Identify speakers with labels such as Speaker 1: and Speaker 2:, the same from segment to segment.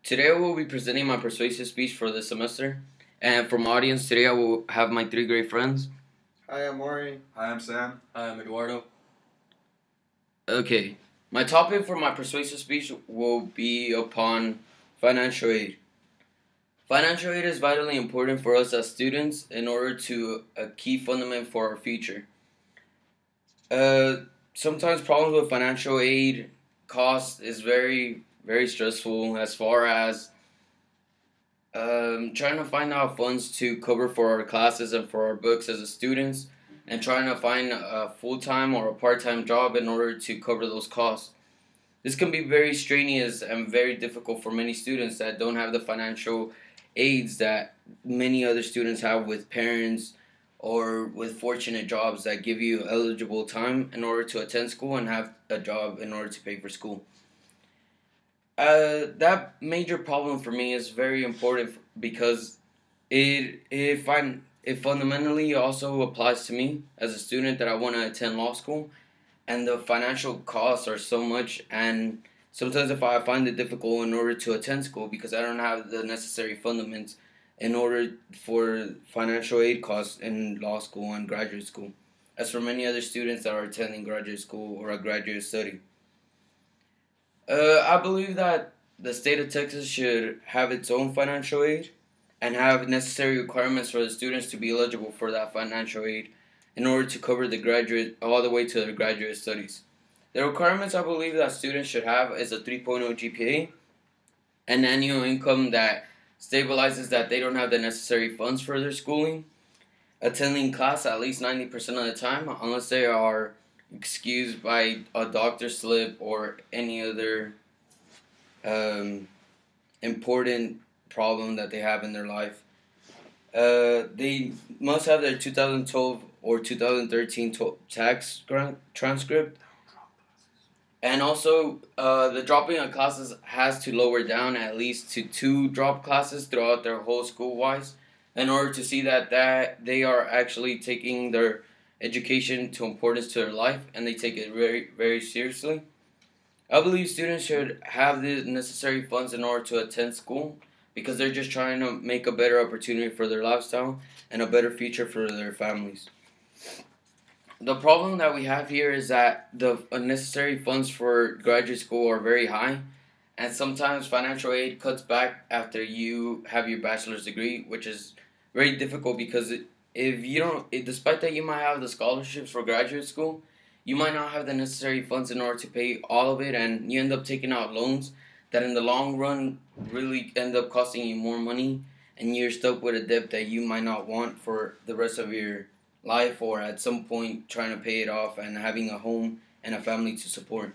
Speaker 1: Today I will be presenting my persuasive speech for this semester. And from audience, today I will have my three great friends.
Speaker 2: Hi, I'm Maury.
Speaker 3: Hi, I'm Sam.
Speaker 4: Hi, I'm Eduardo.
Speaker 1: Okay, my topic for my persuasive speech will be upon financial aid. Financial aid is vitally important for us as students in order to a key fundament for our future. Sometimes problems with financial aid cost is very stressful as far as trying to find out funds to cover for our classes and for our books as a students, and trying to find a full-time or a part-time job in order to cover those costs. This can be very strenuous and very difficult for many students that don't have the financial aids that many other students have with parents or with fortunate jobs that give you eligible time in order to attend school and have a job in order to pay for school. That major problem for me is very important because it fundamentally also applies to me as a student that I want to attend law school, and the financial costs are so much, and sometimes if I find it difficult in order to attend school because I don't have the necessary fundamentals in order for financial aid costs in law school and graduate school, as for many other students that are attending graduate school or a graduate study. I believe that the state of Texas should have its own financial aid and have necessary requirements for the students to be eligible for that financial aid in order to cover the graduate all the way to their graduate studies. The requirements I believe that students should have is a 3.0 GPA, an annual income that stabilizes that they don't have the necessary funds for their schooling, attending class at least 90% of the time unless they are excused by a doctor slip or any other important problem that they have in their life. They must have their 2012 or 2013 tax transcript. And also, the dropping of classes has to lower down at least to 2 drop classes throughout their whole school-wise in order to see that they are actually taking their education to importance to their life and they take it very seriously. I believe students should have the necessary funds in order to attend school because they're just trying to make a better opportunity for their lifestyle and a better future for their families. The problem that we have here is that the necessary funds for graduate school are very high, and sometimes financial aid cuts back after you have your bachelor's degree, which is very difficult because if you don't, despite that you might have the scholarships for graduate school, you might not have the necessary funds in order to pay all of it, and you end up taking out loans that in the long run really end up costing you more money, and you're stuck with a debt that you might not want for the rest of your life, or at some point trying to pay it off and having a home and a family to support.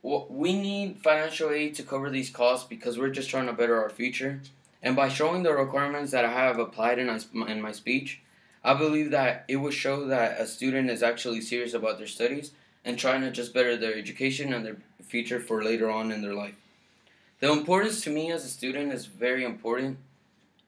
Speaker 1: Well, we need financial aid to cover these costs because we're just trying to better our future. And by showing the requirements that I have applied in my speech, I believe that it will show that a student is actually serious about their studies and trying to just better their education and their future for later on in their life. The importance to me as a student is very important,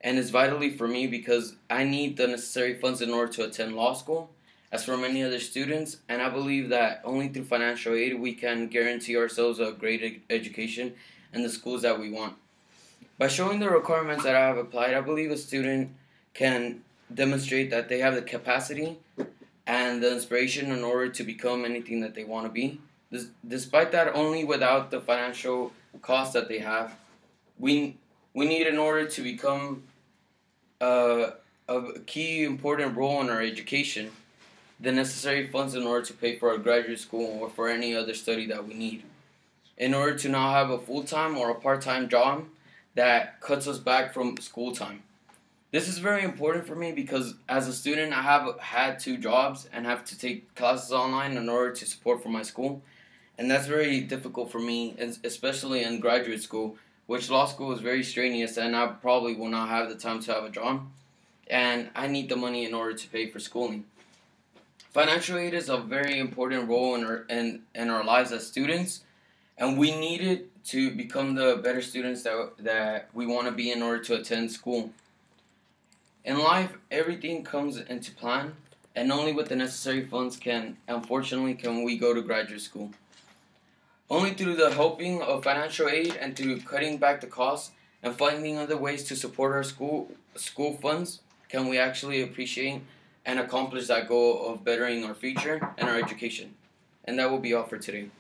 Speaker 1: and it's vitally for me because I need the necessary funds in order to attend law school, as for many other students, and I believe that only through financial aid we can guarantee ourselves a great education in the schools that we want. By showing the requirements that I have applied, I believe a student can demonstrate that they have the capacity and the inspiration in order to become anything that they want to be. Despite that, only without the financial cost that they have, we need in order to become a key important role in our education, the necessary funds in order to pay for our graduate school or for any other study that we need. In order to now have a full-time or a part-time job that cuts us back from school time. This is very important for me because as a student I have had 2 jobs and have to take classes online in order to support for my school. And that's very difficult for me, especially in graduate school, which law school is very strenuous and I probably will not have the time to have a job. And I need the money in order to pay for schooling. Financial aid is a very important role in our lives as students, and we need it to become the better students that we want to be in order to attend school. In life, everything comes into plan, and only with the necessary funds can we go to graduate school. Only through the helping of financial aid and through cutting back the costs and finding other ways to support our school funds can we actually appreciate and accomplish that goal of bettering our future and our education. And that will be all for today.